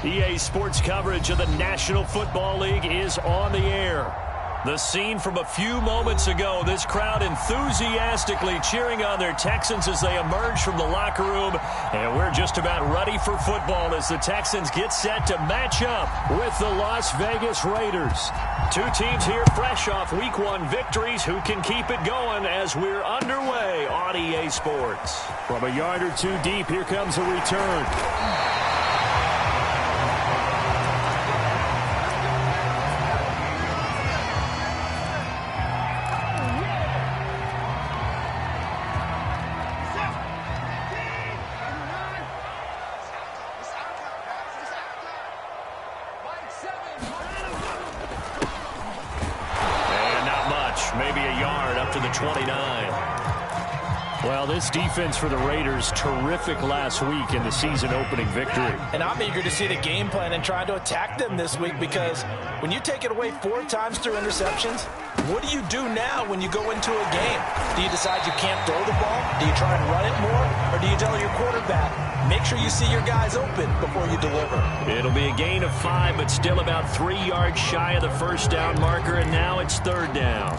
EA Sports coverage of the National Football League is on the air. The scene from a few moments ago, this crowd enthusiastically cheering on their Texans as they emerge from the locker room. And we're just about ready for football as the Texans get set to match up with the Las Vegas Raiders. Two teams here fresh off Week 1 victories who can keep it going as we're underway on EA Sports. From a yard or two deep, here comes a return. Maybe a yard up to the 29. Well, this defense for the Raiders, terrific last week in the season-opening victory. And I'm eager to see the game plan and trying to attack them this week because when you take it away 4 times through interceptions, what do you do now when you go into a game? Do you decide you can't throw the ball? Do you try and run it more? Or do you tell your quarterback, make sure you see your guys open before you deliver? It'll be a gain of 5, but still about 3 yards shy of the first down marker, and now it's third down.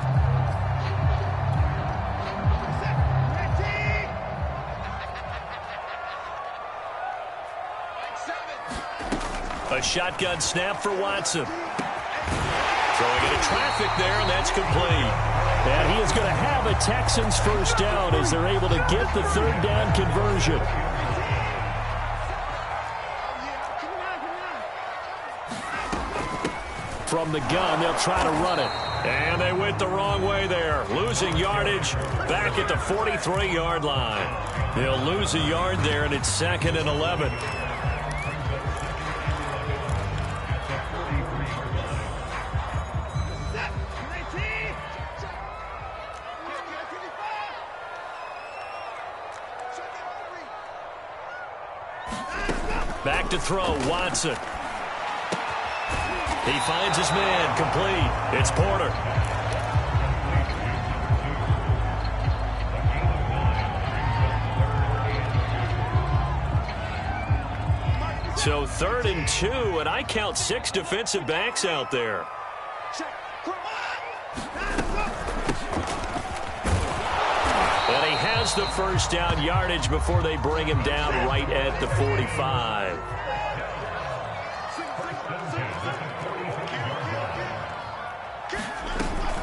A shotgun snap for Watson. Throwing into traffic there, and that's complete. And he is going to have a Texans first down as they're able to get the third down conversion. From the gun, they'll try to run it. And they went the wrong way there. Losing yardage back at the 43-yard line. They'll lose a yard there, and it's 2nd and 11. Back to throw, Watson. He finds his man, complete. It's Porter. So 3rd and 2, and I count 6 defensive backs out there. And he has the first down yardage before they bring him down right at the 45.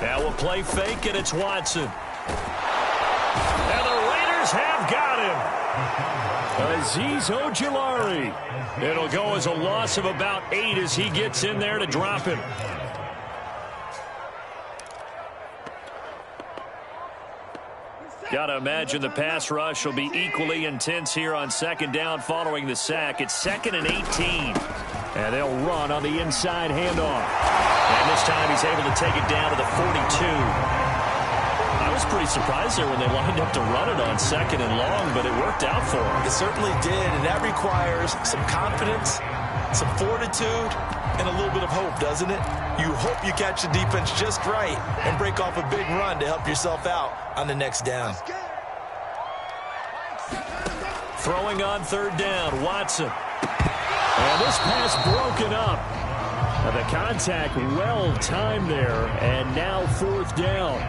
Now we'll play fake, and it's Watson. And the Raiders have got him. Azeez Ojulari. It'll go as a loss of about 8 as he gets in there to drop him. Got to imagine the pass rush will be equally intense here on 2nd down following the sack. It's 2nd and 18. And they'll run on the inside handoff. And this time he's able to take it down to the 42. I was pretty surprised there when they lined up to run it on 2nd and long, but it worked out for him. It certainly did, and that requires some confidence, some fortitude, and a little bit of hope, doesn't it? You hope you catch the defense just right and break off a big run to help yourself out on the next down. Throwing on 3rd down, Watson. And this pass broken up. And the contact well-timed there, and now 4th down.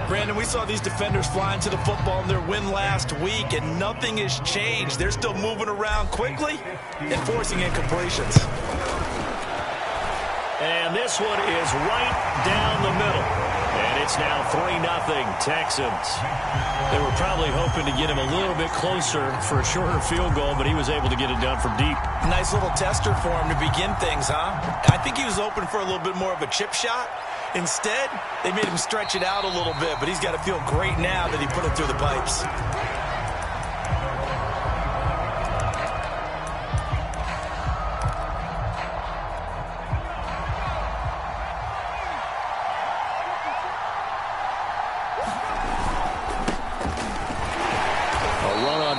Brandon, we saw these defenders flying to the football in their win last week, and nothing has changed. They're still moving around quickly and forcing incompletions. And this one is right down the middle. And it's now 3-0 Texans. They were probably hoping to get him a little bit closer for a shorter field goal, but he was able to get it done from deep. Nice little tester for him to begin things, huh? I think he was hoping for a little bit more of a chip shot. Instead, they made him stretch it out a little bit, but he's got to feel great now that he put it through the pipes.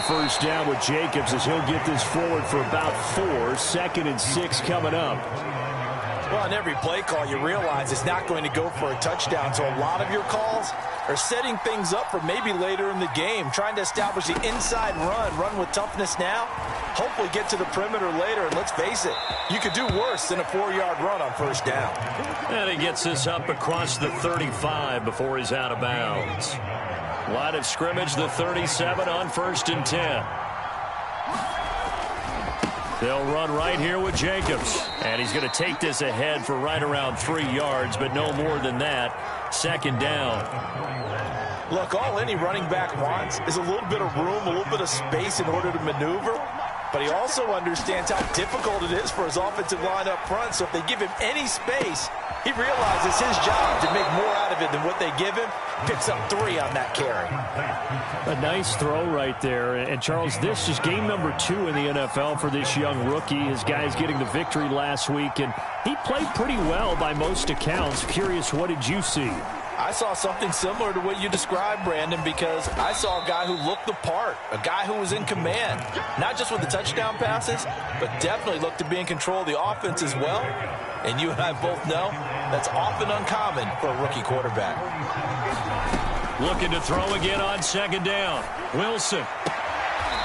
First down with Jacobs as he'll get this forward for about 4. 2nd and 6 coming up. Well, on every play call, you realize it's not going to go for a touchdown. So a lot of your calls are setting things up for maybe later in the game, trying to establish the inside run with toughness now, hopefully get to the perimeter later. And let's face it, you could do worse than a 4-yard run on first down. And he gets this up across the 35 before he's out of bounds. Line of scrimmage, the 37 on 1st and 10. They'll run right here with Jacobs. And he's going to take this ahead for right around 3 yards, but no more than that. 2nd down. Look, all any running back wants is a little bit of room, a little bit of space in order to maneuver. But he also understands how difficult it is for his offensive line up front. So if they give him any space, he realizes his job to make more out of it than what they give him. Picks up 3 on that carry. A nice throw right there. And, Charles, this is game number 2 in the NFL for this young rookie. His guys getting the victory last week, and he played pretty well by most accounts. Curious, what did you see? I saw something similar to what you described, Brandon, because I saw a guy who looked the part, a guy who was in command, not just with the touchdown passes, but definitely looked to be in control of the offense as well. And you and I both know that's often uncommon for a rookie quarterback. Looking to throw again on 2nd down. Wilson.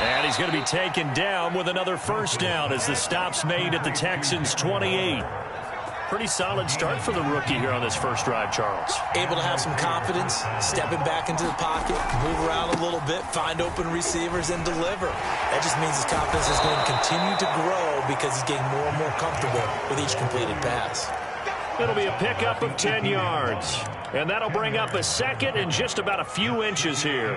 And he's going to be taken down with another 1st down as the stop's made at the Texans' 28. Pretty solid start for the rookie here on this first drive, Charles. Able to have some confidence, stepping back into the pocket, move around a little bit, find open receivers, and deliver. That just means his confidence is going to continue to grow because he's getting more and more comfortable with each completed pass. It'll be a pickup of 10 yards. And that'll bring up a 2nd and just about a few inches here.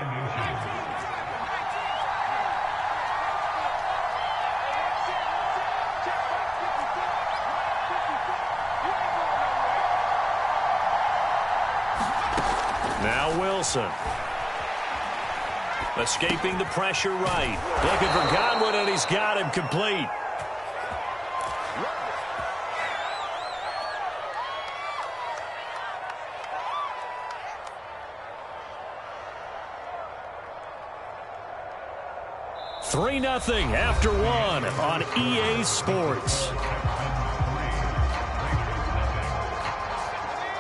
Now Wilson. Escaping the pressure right. Looking for Godwin, and he's got him complete. Three 3-0 after 1 on EA Sports.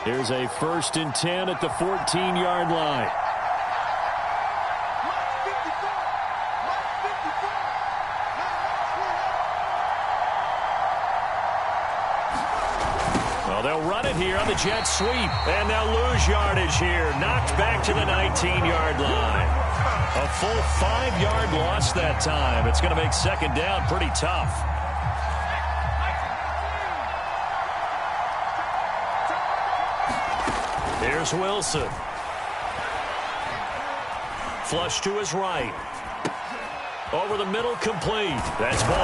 Here's a 1st and 10 at the 14-yard line. Well, they'll run it here on the jet sweep, and they'll lose yardage here. Knocked back to the 19-yard line. A full 5-yard loss that time. It's going to make 2nd down pretty tough. Here's Wilson. Flush to his right. Over the middle, complete. That's ball.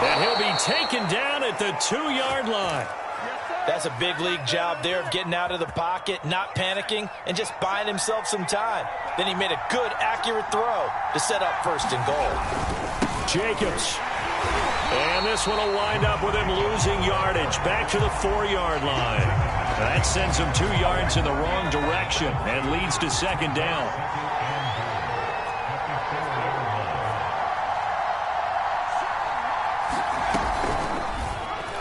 And he'll be taken down at the 2-yard line. That's a big league job there of getting out of the pocket, not panicking, and just buying himself some time. Then he made a good, accurate throw to set up 1st and goal. Jacobs. And this one will wind up with him losing yardage back to the 4-yard line. That sends him 2 yards in the wrong direction and leads to 2nd down.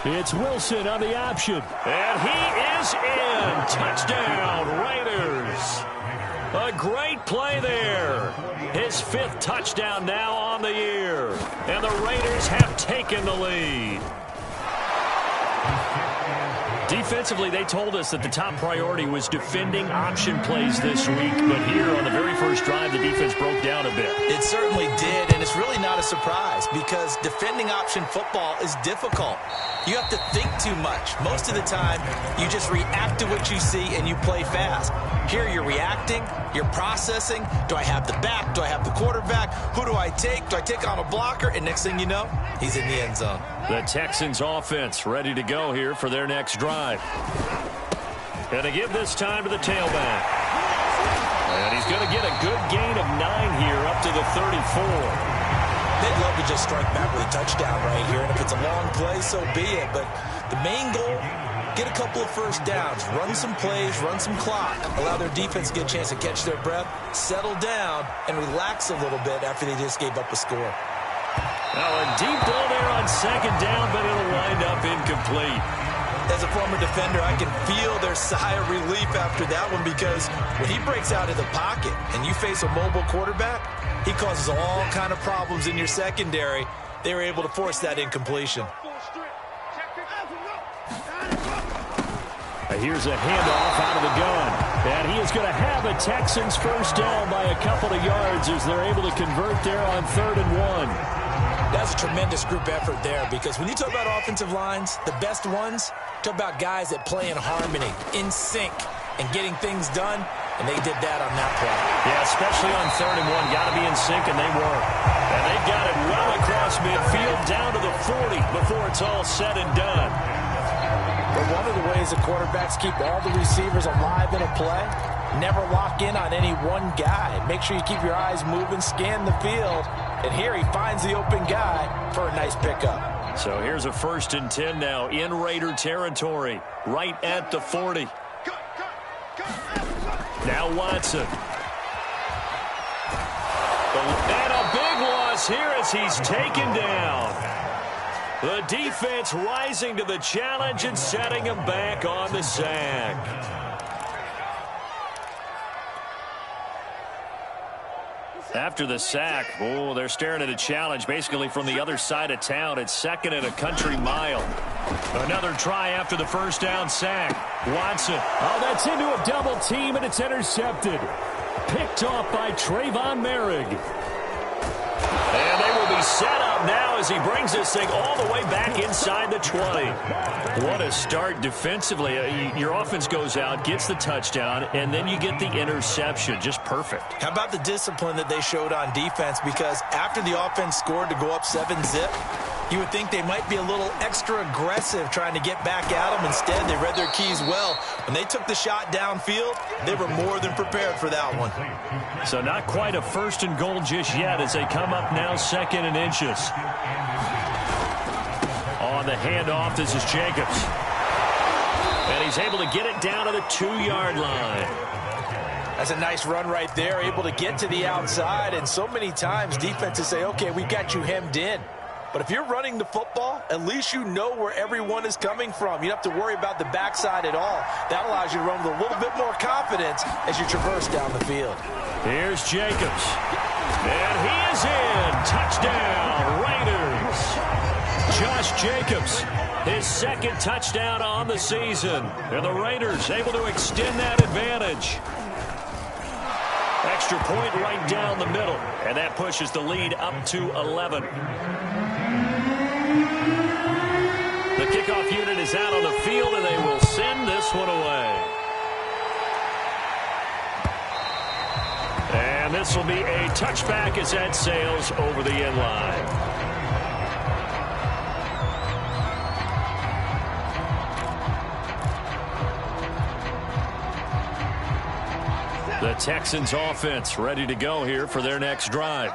It's Wilson on the option. And he is in. Touchdown, Raiders. A great play there. His 5th touchdown now on the year. And the Raiders have taken the lead. Defensively, they told us that the top priority was defending option plays this week. But here on the very first drive, the defense broke down a bit. It certainly did, and it's really not a surprise because defending option football is difficult. You have to think too much. Most of the time, you just react to what you see and you play fast. Here you're reacting, you're processing. Do I have the back? Do I have the quarterback? Who do I take? Do I take on a blocker? And next thing you know, he's in the end zone. The Texans offense ready to go here for their next drive. And to give this time to the tailback. And he's going to get a good gain of 9 here up to the 34. They'd love to just strike back with a touchdown right here, and if it's a long play, so be it. But the main goal, get a couple of 1st downs, run some plays, run some clock, allow their defense to get a chance to catch their breath, settle down, and relax a little bit after they just gave up a score. Now a deep ball there on 2nd down, but it'll wind up incomplete. As a former defender, I can feel their sigh of relief after that one because when he breaks out of the pocket and you face a mobile quarterback, he causes all kind of problems in your secondary. they were able to force that incompletion. Here's a handoff out of the gun. And he is going to have a Texans first down by a couple of yards as they're able to convert there on 3rd and 1. That's a tremendous group effort there, because when you talk about offensive lines, the best ones, talk about guys that play in harmony, in sync, and getting things done, and they did that on that play. Yeah, especially on 3rd and 1. Got to be in sync, and they were. And they got it well across midfield down to the 40 before it's all said and done. But one of the ways the quarterbacks keep all the receivers alive in a play, never lock in on any one guy. Make sure you keep your eyes moving, scan the field, and here he finds the open guy for a nice pickup. So here's a 1st and 10 now in Raider territory, right at the 40. Now Watson. And a big loss here as he's taken down. The defense rising to the challenge and setting him back on the sack. After the sack, they're staring at a challenge basically from the other side of town. It's 2nd and a country mile. Another try after the first down sack. Watson. Oh, that's into a double team, and it's intercepted. Picked off by Trayvon Merrick. And they will be set up now as he brings this thing all the way back inside the 20. What a start defensively. Your offense goes out, gets the touchdown, and then you get the interception. Just perfect. How about the discipline that they showed on defense? Because after the offense scored to go up 7-zip, you would think they might be a little extra aggressive trying to get back at them. Instead, they read their keys well. When they took the shot downfield, they were more than prepared for that one. So not quite a 1st and goal just yet as they come up now 2nd and inches. On the handoff, this is Jacobs. And he's able to get it down to the 2-yard line. That's a nice run right there, able to get to the outside. And so many times defenses say, okay, we've got you hemmed in. But if you're running the football, at least you know where everyone is coming from. You don't have to worry about the backside at all. That allows you to run with a little bit more confidence as you traverse down the field. Here's Jacobs. And he is in. Touchdown, Raiders. Josh Jacobs, his 2nd touchdown on the season. And the Raiders able to extend that advantage. Extra point right down the middle. And that pushes the lead up to 11. The kickoff unit is out on the field, and they will send this one away. And this will be a touchback as that sails over the end line. The Texans offense ready to go here for their next drive.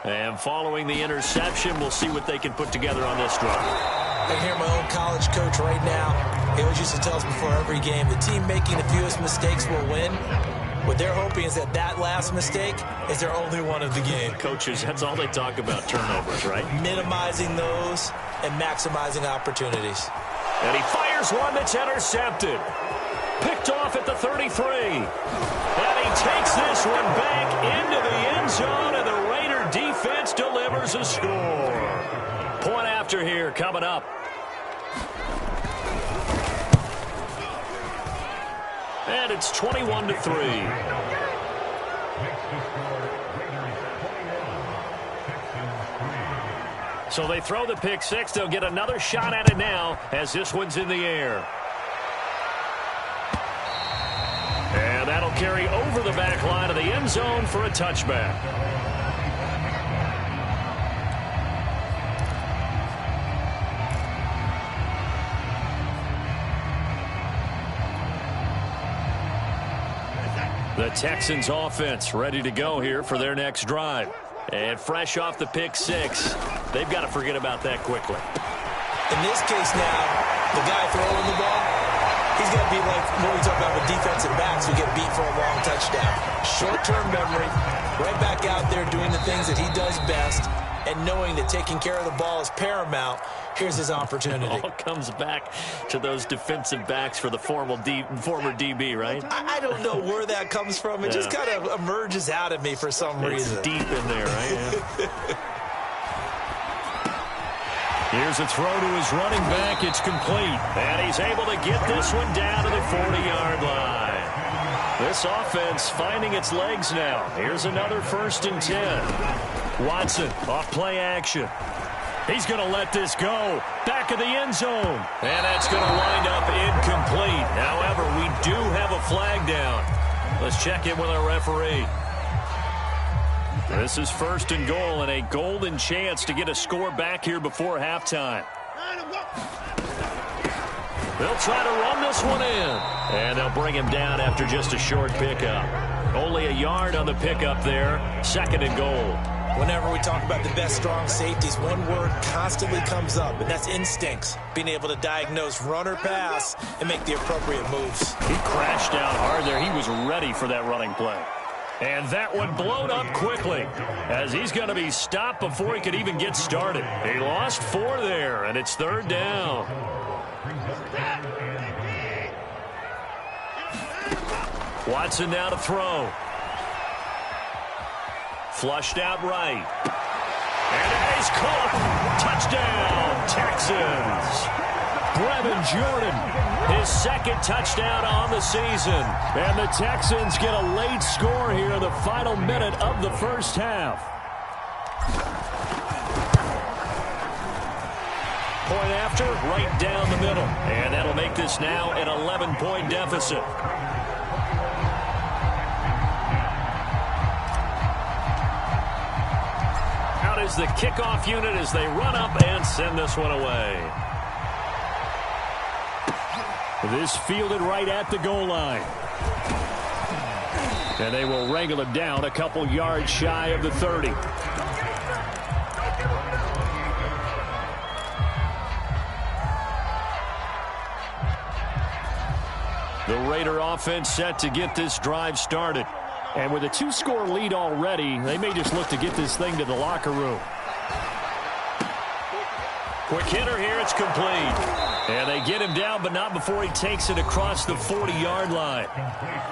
And following the interception, we'll see what they can put together on this drive. I hear my old college coach right now. He always used to tell us before every game, the team making the fewest mistakes will win. What they're hoping is that that last mistake is their only one of the game. Coaches, that's all they talk about, turnovers, right? Minimizing those and maximizing opportunities. And he fires one that's intercepted. Picked off at the 33. And he takes this one back into the end zone, and the Raider defense delivers a score. Point after here coming up. And it's 21-3. So they throw the pick six. They'll get another shot at it now as this one's in the air. And that'll carry over the back line of the end zone for a touchback. The Texans offense ready to go here for their next drive. And fresh off the pick six, they've got to forget about that quickly. In this case now, the guy throwing the ball, he's going to be like what we talk about with defensive backs who get beat for a long touchdown. Short-term memory, right back out there doing the things that he does best, and knowing that taking care of the ball is paramount. Here's his opportunity. It all comes back to those defensive backs for the former DB, right? I don't know where that comes from. It just kind of emerges out of me for some reason. It's deep in there, right? Yeah. Here's a throw to his running back. It's complete. And he's able to get this one down to the 40-yard line. This offense finding its legs now. Here's another 1st and 10. Watson off play action. He's going to let this go. Back of the end zone. And that's going to wind up incomplete. However, we do have a flag down. Let's check in with our referee. This is 1st and goal and a golden chance to get a score back here before halftime. They'll try to run this one in. And they'll bring him down after just a short pickup. Only a yard on the pickup there. 2nd and goal. Whenever we talk about the best strong safeties, one word constantly comes up, and that's instincts. Being able to diagnose run or pass and make the appropriate moves. He crashed down hard there. He was ready for that running play. And that one blown up quickly as he's going to be stopped before he could even get started. He lost 4 there, and it's 3rd down. Watson now to throw. Flushed out right. And it is caught. Touchdown, Texans. Brevin Jordan, his 2nd touchdown on the season. And the Texans get a late score here in the final minute of the first half. Point after, right down the middle. And that'll make this now an 11-point deficit. Out is the kickoff unit as they run up and send this one away. This fielded right at the goal line. And they will wrangle him down a couple yards shy of the 30. The Raider offense set to get this drive started. And with a 2-score lead already, they may just look to get this thing to the locker room. Quick hitter here, it's complete. And they get him down, but not before he takes it across the 40-yard line.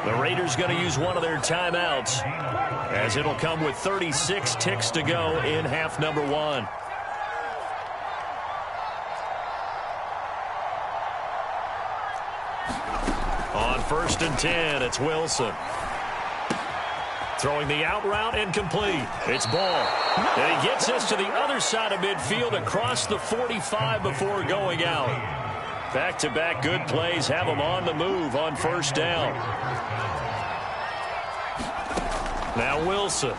The Raiders going to use one of their timeouts, as it'll come with 36 ticks to go in half number 1. On 1st and 10, it's Wilson. Throwing the out route and complete. It's Ball. And he gets this to the other side of midfield across the 45 before going out. Back-to-back good plays have them on the move on 1st down. Now Wilson.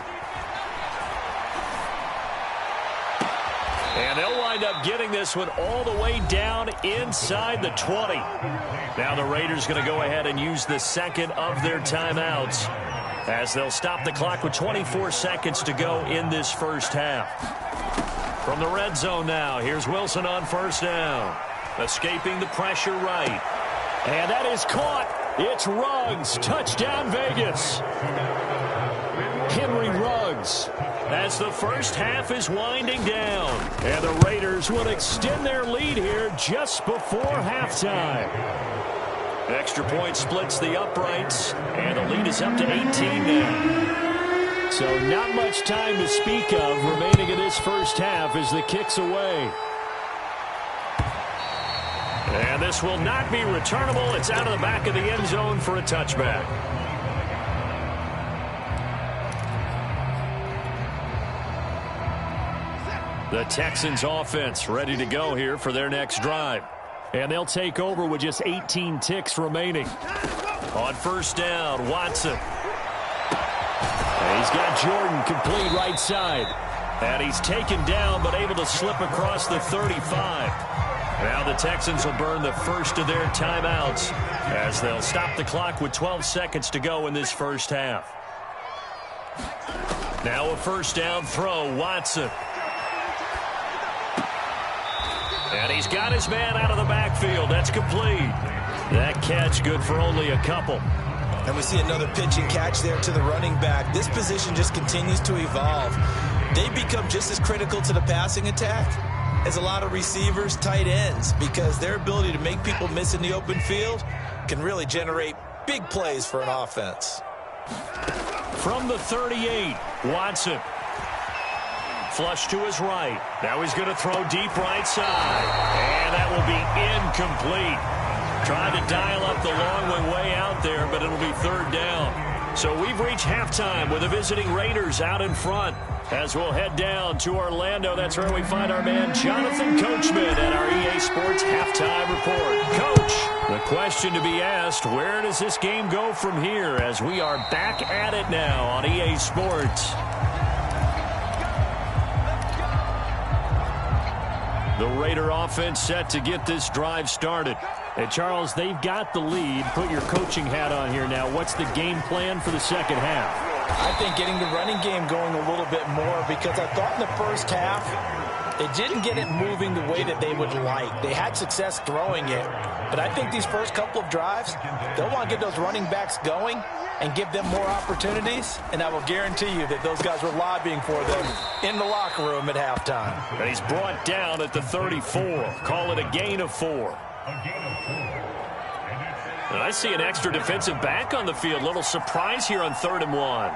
And they'll wind up getting this one all the way down inside the 20. Now the Raiders going to go ahead and use the 2nd of their timeouts, as they'll stop the clock with 24 seconds to go in this first half. From the red zone now, here's Wilson on 1st down. Escaping the pressure right. And that is caught. It's Ruggs. Touchdown, Vegas. Henry Ruggs. As the first half is winding down. And the Raiders will extend their lead here just before halftime. Extra point splits the uprights, and the lead is up to 18 now. So not much time to speak of remaining in this first half as the kick's away. And this will not be returnable. It's out of the back of the end zone for a touchback. The Texans offense ready to go here for their next drive. And they'll take over with just 18 ticks remaining. On 1st down, Watson. And he's got Jordan complete right side. And he's taken down but able to slip across the 35. Now the Texans will burn the first of their timeouts as they'll stop the clock with 12 seconds to go in this first half. Now a 1st down throw, Watson. And he's got his man out of the backfield. That's complete. That catch good for only a couple. And we see another pitch and catch there to the running back. This position just continues to evolve. They become just as critical to the passing attack as a lot of receivers, tight ends, because their ability to make people miss in the open field can really generate big plays for an offense. From the 38, Watson. flush to his right. Now he's going to throw deep right side. And that will be incomplete. Tried to dial up the long one way out there, but it'll be third down. So we've reached halftime with the visiting Raiders out in front. As we'll head down to Orlando, that's where we find our man Jonathan Coachman at our EA Sports Halftime Report. Coach, the question to be asked, where does this game go from here as we are back at it now on EA Sports? The Raider offense set to get this drive started. Hey, Charles, they've got the lead. Put your coaching hat on here now. What's the game plan for the second half? I think getting the running game going a little bit more, because I thought in the first half they didn't get it moving the way that they would like. They had success throwing it, but I think these first couple of drives, they'll want to get those running backs going and give them more opportunities, and I will guarantee you that those guys were lobbying for them in the locker room at halftime. And he's brought down at the 34. Call it a gain of 4. And I see an extra defensive back on the field. Little surprise here on 3rd and 1.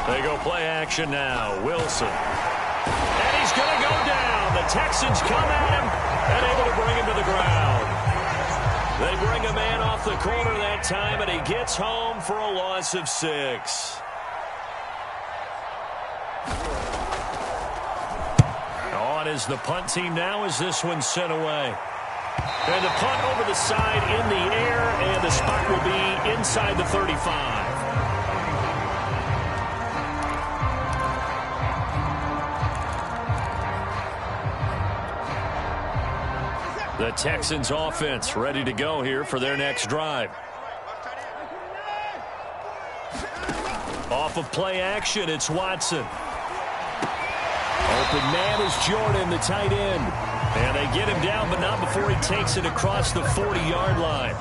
They go play action now. Wilson. And he's going to go down. The Texans come at him and able to bring him to the ground. They bring a man off the corner that time, and he gets home for a loss of 6. On is the punt team now as this one's sent away. And the punt over the side in the air, and the spot will be inside the 35. The Texans offense ready to go here for their next drive. Off of play action, it's Watson. Open man is Jordan, the tight end. And they get him down, but not before he takes it across the 40-yard line.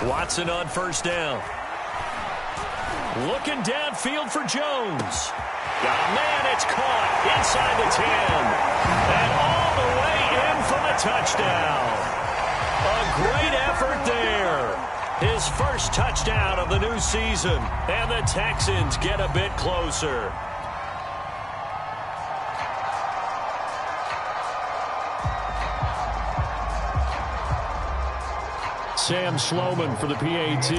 Watson on first down. Looking downfield for Jones. Got a man, it's caught inside the 10. And all the way in for the touchdown. A great effort there. His first touchdown of the new season. And the Texans get a bit closer. Sam Sloman for the PAT.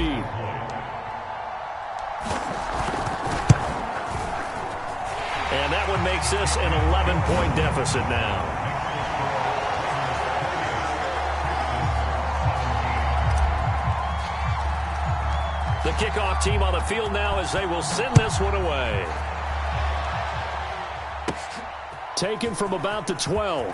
And that one makes this an 11-point deficit now. The kickoff team on the field now as they will send this one away. Taken from about the 12.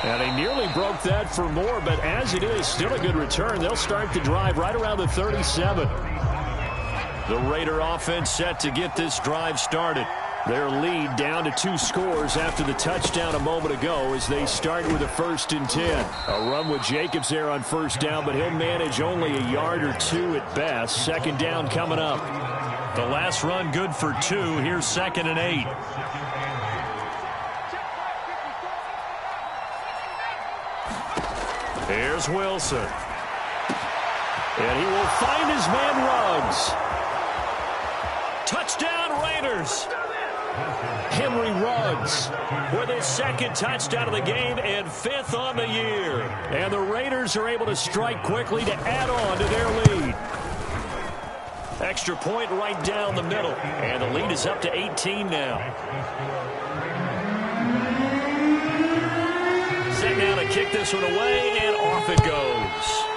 And he nearly broke that for more, but as it is, still a good return. They'll start the drive right around the 37. The Raider offense set to get this drive started. Their lead down to 2 scores after the touchdown a moment ago as they start with a 1st and 10. A run with Jacobs there on first down, but he'll manage only a yard or 2 at best. Second down coming up. The last run good for 2. Here's 2nd and 8. Here's Wilson. And he will find his man Ruggs. Touchdown Raiders. Henry Ruggs with his 2nd touchdown of the game and 5th on the year. And the Raiders are able to strike quickly to add on to their lead. Extra point right down the middle. And the lead is up to 18 now. Set now to kick this one away, and off it goes.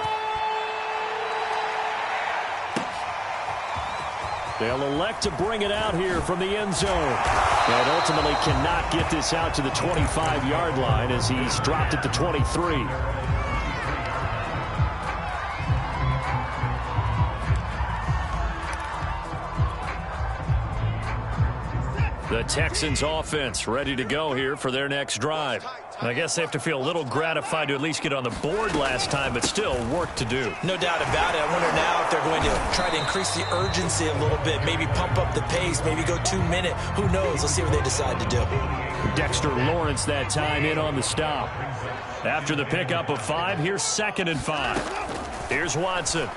They'll elect to bring it out here from the end zone. And ultimately cannot get this out to the 25-yard line as he's dropped at the 23. The Texans offense ready to go here for their next drive. I guess they have to feel a little gratified to at least get on the board last time, but still work to do. No doubt about it. I wonder now if they're going to try to increase the urgency a little bit, maybe pump up the pace, maybe go 2-minute. Who knows? Let's see what they decide to do. Dexter Lawrence that time in on the stop. After the pickup of 5, here's 2nd and 5. Here's Watson.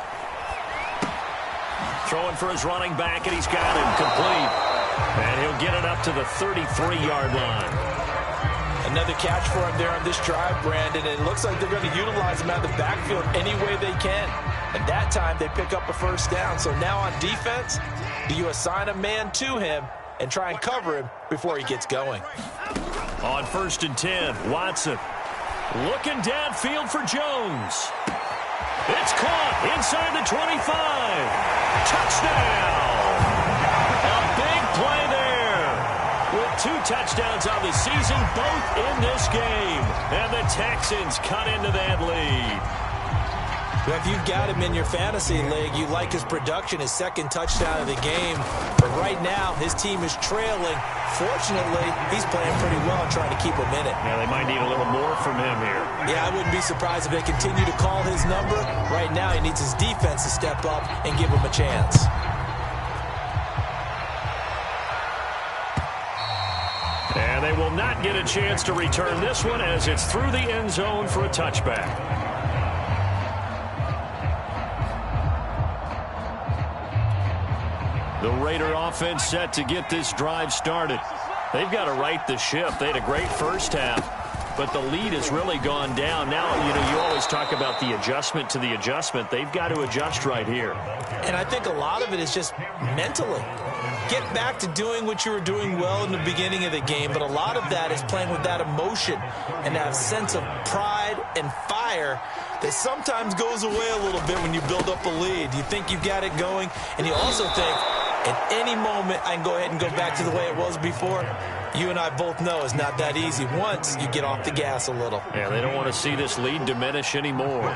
Throwing for his running back, and he's got him complete. And he'll get it up to the 33-yard line. Another catch for him there on this drive, Brandon. And it looks like they're going to utilize him out of the backfield any way they can. And that time they pick up a first down. So now on defense, do you assign a man to him and try and cover him before he gets going? On 1st and 10, Watson looking downfield for Jones. It's caught inside the 25. Touchdown! A big play there. With 2 touchdowns on the season, both in this game. And the Texans cut into that lead. Well, if you've got him in your fantasy league, you like his production, his 2nd touchdown of the game. But right now, his team is trailing. Fortunately, he's playing pretty well and trying to keep him in it. Yeah, they might need a little more from him here. Yeah, I wouldn't be surprised if they continue to call his number. Right now, he needs his defense to step up and give him a chance. And they will not get a chance to return this one as it's through the end zone for a touchback. The Raider offense set to get this drive started. They've got to right the ship. They had a great first half, but the lead has really gone down. Now, you always talk about the adjustment to the adjustment. They've got to adjust right here. And I think a lot of it is just mentally. Get back to doing what you were doing well in the beginning of the game, but a lot of that is playing with that emotion and that sense of pride and fire that sometimes goes away a little bit when you build up a lead. You think you've got it going, and you also think, at any moment, I can go ahead and go back to the way it was before. You and I both know it's not that easy once you get off the gas a little. Yeah, they don't want to see this lead diminish anymore.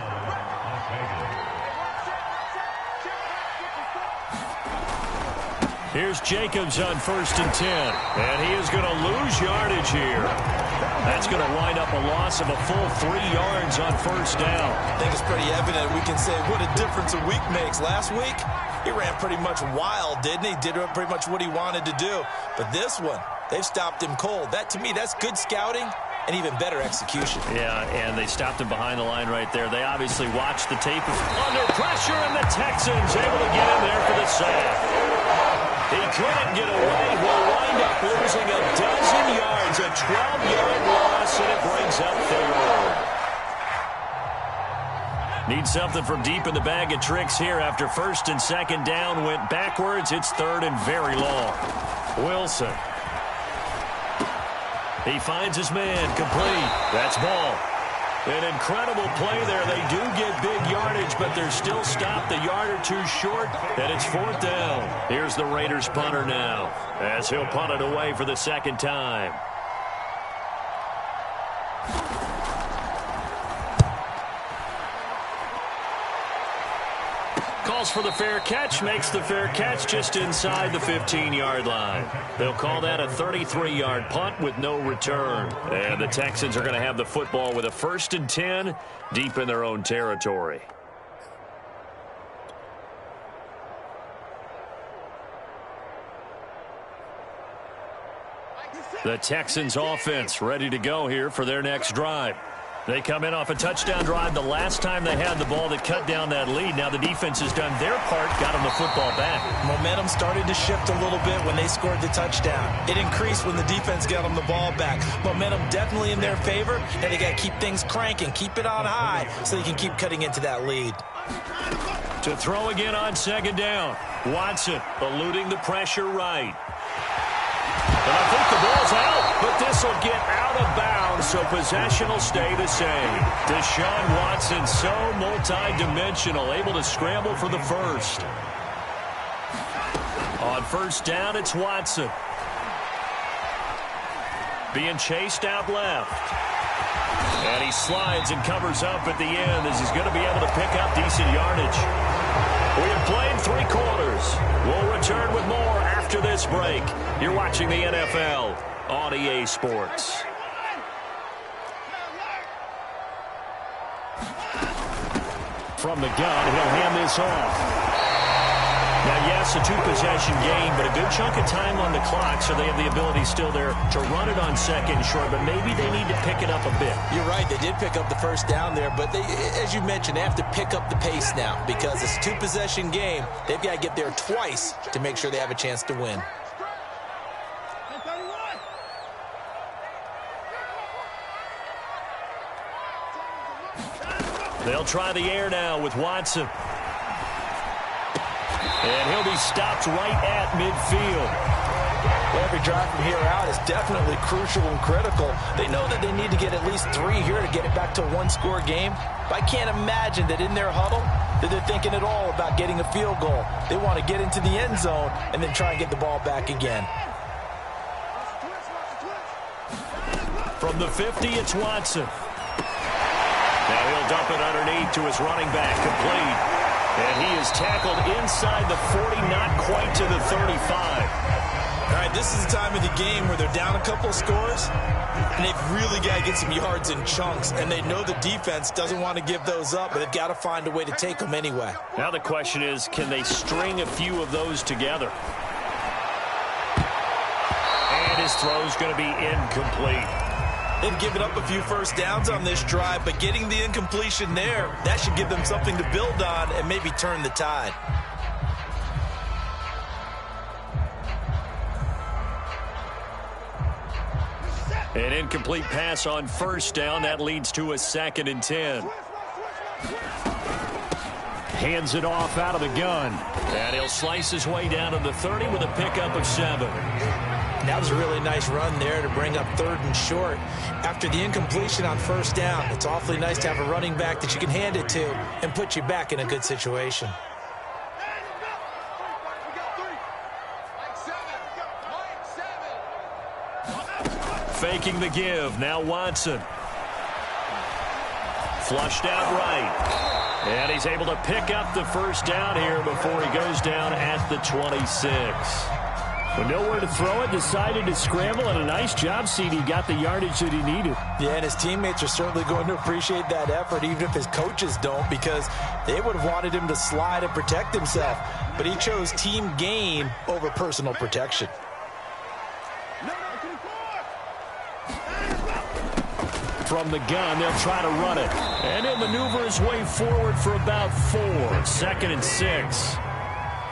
Here's Jacobs on 1st and 10. And he is going to lose yardage here. That's going to wind up a loss of a full 3 yards on 1st down. I think it's pretty evident. We can say what a difference a week makes. Last week, he ran pretty much wild, didn't he? Did pretty much what he wanted to do. But this one, they've stopped him cold. That, to me, that's good scouting and even better execution. Yeah, and they stopped him behind the line right there. They obviously watched the tape under pressure, and the Texans able to get in there for the sack. He couldn't get away. Will wind up losing a dozen yards, a 12-yard loss, and it brings up 3rd. Need something from deep in the bag of tricks here after 1st and 2nd down went backwards. It's 3rd and very long. Wilson. He finds his man complete. That's ball. An incredible play there. They do get big yardage, but they're still stopped a yard or 2 short, and it's 4th down. Here's the Raiders punter now, as he'll punt it away for the 2nd time. Calls for the fair catch, makes the fair catch just inside the 15-yard line. They'll call that a 33-yard punt with no return. And the Texans are going to have the football with a 1st and 10 deep in their own territory. The Texans offense ready to go here for their next drive. They come in off a touchdown drive the last time they had the ball that cut down that lead. Now the defense has done their part, got them the football back. Momentum started to shift a little bit when they scored the touchdown. It increased when the defense got them the ball back. Momentum definitely in their favor, and they got to keep things cranking, keep it on high so they can keep cutting into that lead. To throw again on 2nd down. Watson eluding the pressure right. And I think the ball's out, but this will get out of bounds, so possession will stay the same. Deshaun Watson, so multi-dimensional, able to scramble for the first. On 1st down, it's Watson. Being chased out left. And he slides and covers up at the end as he's going to be able to pick up decent yardage. We have played 3 quarters. We'll return with more after this break. You're watching the NFL on EA Sports. From the gun, he'll hand this off. Now, yes, a two-possession game, but a good chunk of time on the clock, so they have the ability still there to run it on second and short, but maybe they need to pick it up a bit. You're right. They did pick up the first down there, but as you mentioned, they have to pick up the pace now because it's a two-possession game. They've got to get there twice to make sure they have a chance to win. They'll try the air now with Watson. And he'll be stopped right at midfield. Every drive from here out is definitely crucial and critical. They know that they need to get at least 3 here to get it back to a one-score game. But I can't imagine that in their huddle that they're thinking at all about getting a field goal. They want to get into the end zone and then try and get the ball back again. From the 50, it's Watson. Now he'll dump it underneath to his running back, complete. And he is tackled inside the 40, not quite to the 35. All right, this is the time of the game where they're down a couple of scores, and they've really got to get some yards in chunks, and they know the defense doesn't want to give those up, but they've got to find a way to take them anyway. Now the question is, can they string a few of those together? And his throw's going to be incomplete. They've given up a few first downs on this drive, but getting the incompletion there, that should give them something to build on and maybe turn the tide. An incomplete pass on first down. That leads to a 2nd and 10. Hands it off out of the gun. And he'll slice his way down to the 30 with a pickup of 7. That was a really nice run there to bring up 3rd and short. After the incompletion on first down, it's awfully nice to have a running back that you can hand it to and put you back in a good situation. Faking the give. Now Watson. Flushed out right. And he's able to pick up the first down here before he goes down at the 26. With nowhere to throw it, decided to scramble, and a nice job, CD. Got the yardage that he needed. Yeah, and his teammates are certainly going to appreciate that effort, even if his coaches don't, because they would have wanted him to slide and protect himself. But he chose team gain over personal protection. From the gun, they'll try to run it. And he'll maneuver his way forward for about 4. 2nd and 6.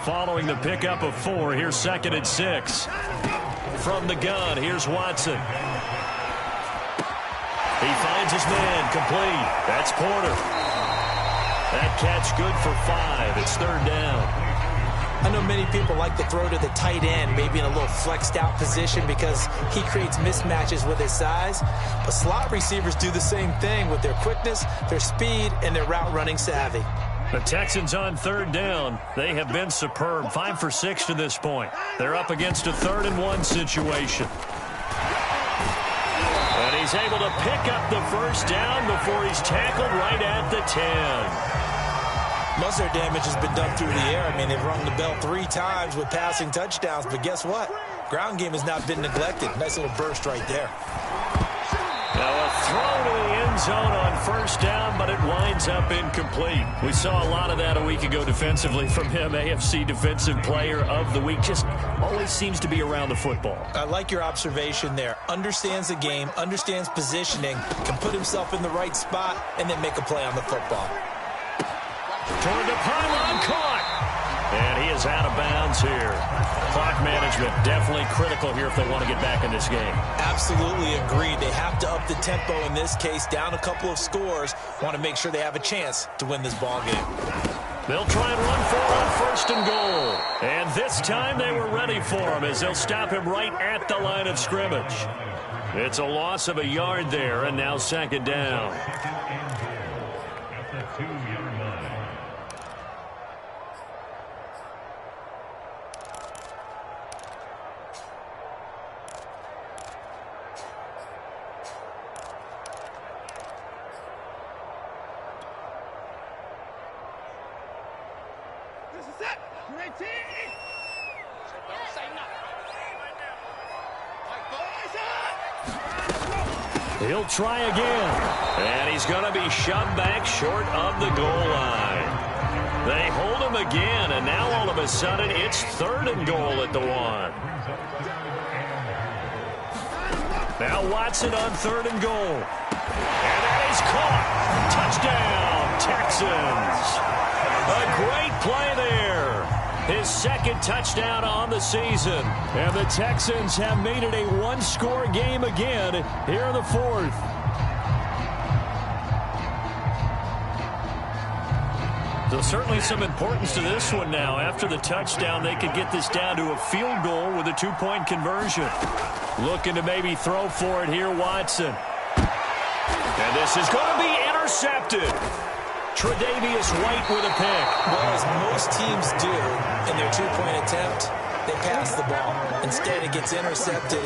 Following the pickup of 4, here's 2nd and 6. From the gun, here's Watson. He finds his man, complete. That's Porter. That catch good for 5. It's 3rd down. I know many people like to throw to the tight end, maybe in a little flexed out position because he creates mismatches with his size. But slot receivers do the same thing with their quickness, their speed, and their route running savvy. The Texans on 3rd down. They have been superb. 5 for 6 to this point. They're up against a 3rd and 1 situation. And he's able to pick up the first down before he's tackled right at the 10. Most of their damage has been done through the air. I mean, they've rung the bell 3 times with passing touchdowns, but guess what? Ground game has not been neglected. Nice little burst right there. Now a throw to the end zone on first down, but it winds up incomplete. We saw a lot of that a week ago defensively from him. AFC Defensive Player of the Week. Just always seems to be around the football. I like your observation there. Understands the game, understands positioning, can put himself in the right spot, and then make a play on the football. Toward the pylon, caught. And he is out of bounds here. Clock management definitely critical here if they want to get back in this game. Absolutely agreed. They have to up the tempo in this case, down a couple of scores. Want to make sure they have a chance to win this ball game. They'll try and run for it on 1st and goal. And this time they were ready for him as they'll stop him right at the line of scrimmage. It's a loss of a yard there, and now 2nd down. He'll try again. And he's going to be shoved back short of the goal line. They hold him again, and now all of a sudden it's 3rd and goal at the 1. Now Watson on 3rd and goal. And that is caught. Touchdown, Texans. A great play there. His 2nd touchdown on the season. And the Texans have made it a one-score game again here in the 4th. So certainly some importance to this one now. After the touchdown, they could get this down to a field goal with a 2-point conversion. Looking to maybe throw for it here, Watson. And this is going to be intercepted. Tre'Davious White with a pick. Well, as most teams do in their 2-point attempt, they pass the ball. Instead, it gets intercepted.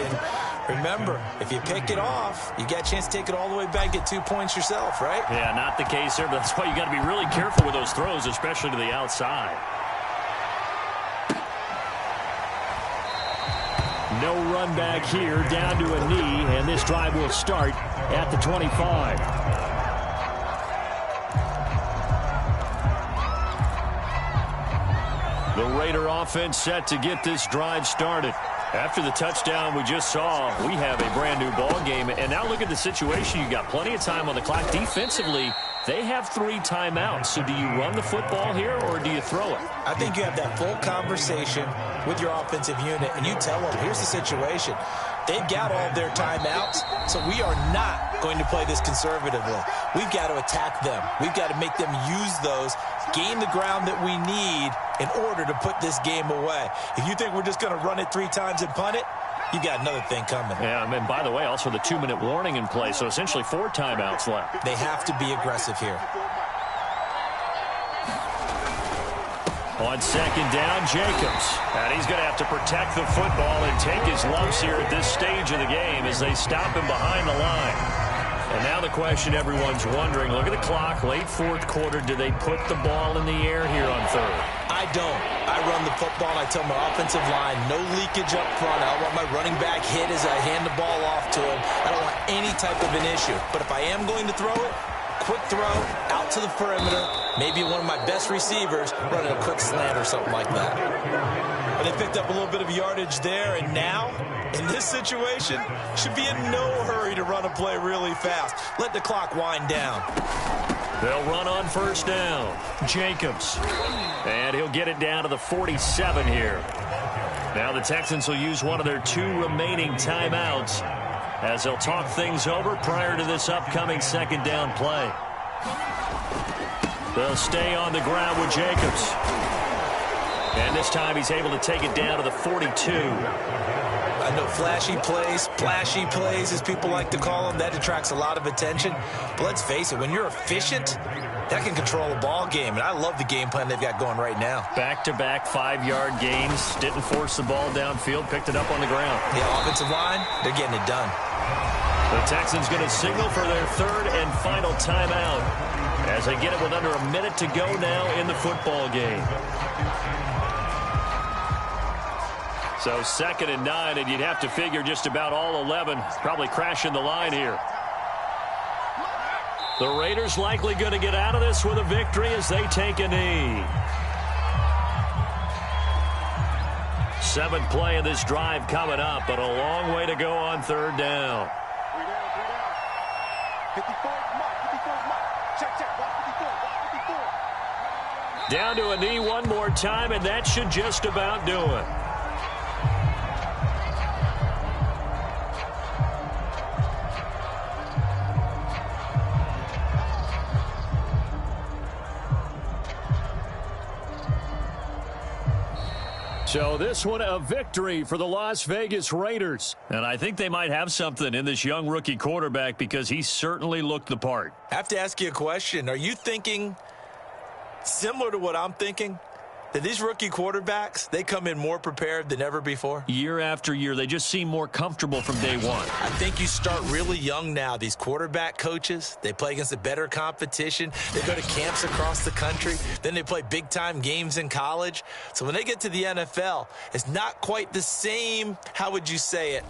And remember, if you pick it off, you got a chance to take it all the way back, get 2 points yourself, right? Yeah, not the case there, but that's why you got to be really careful with those throws, especially to the outside. No run back here, down to a knee, and this drive will start at the 25. The Raider offense set to get this drive started. After the touchdown we just saw, we have a brand new ball game. And now look at the situation. You got plenty of time on the clock. Defensively, they have 3 timeouts. So do you run the football here or do you throw it? I think you have that full conversation with your offensive unit, and you tell them, here's the situation. They've got all their timeouts, so we are not going to play this conservatively. We've got to attack them. We've got to make them use those, gain the ground that we need in order to put this game away. If you think we're just going to run it 3 times and punt it, you got another thing coming. Yeah, and by the way, also the 2-minute warning in play, so essentially 4 timeouts left. They have to be aggressive here. On 2nd down, Jacobs. And he's going to have to protect the football and take his lumps here at this stage of the game as they stop him behind the line. And now the question everyone's wondering, look at the clock, late 4th quarter, do they put the ball in the air here on 3rd? I don't. I run the football, and I tell my offensive line, no leakage up front. I don't want my running back hit as I hand the ball off to him. I don't want any type of an issue. But if I am going to throw it, quick throw, out to the perimeter, maybe one of my best receivers running a quick slant or something like that. But they picked up a little bit of yardage there, and now, in this situation, should be in no hurry to run a play really fast. Let the clock wind down. They'll run on 1st down. Jacobs. And he'll get it down to the 47 here. Now the Texans will use one of their 2 remaining timeouts as they'll talk things over prior to this upcoming 2nd down play. They'll stay on the ground with Jacobs. And this time he's able to take it down to the 42. I know flashy plays, as people like to call them, that attracts a lot of attention. But let's face it, when you're efficient, that can control a ball game. And I love the game plan they've got going right now. Back-to-back 5-yard gains. Didn't force the ball downfield. Picked it up on the ground. The offensive line, they're getting it done. The Texans going to signal for their 3rd and final timeout as they get it with under a minute to go now in the football game. So 2nd and 9, and you'd have to figure just about all 11 probably crashing the line here. The Raiders likely going to get out of this with a victory as they take a knee. 7th play of this drive coming up, but a long way to go on 3rd down. Down to a knee one more time, and that should just about do it. So this one a victory for the Las Vegas Raiders. And I think they might have something in this young rookie quarterback because he certainly looked the part. I have to ask you a question. Are you thinking similar to what I'm thinking? That these rookie quarterbacks, they come in more prepared than ever before? Year after year, they just seem more comfortable from day one. I think you start really young now. These quarterback coaches, they play against a better competition. They go to camps across the country. Then they play big-time games in college. So when they get to the NFL, it's not quite the same, how would you say it,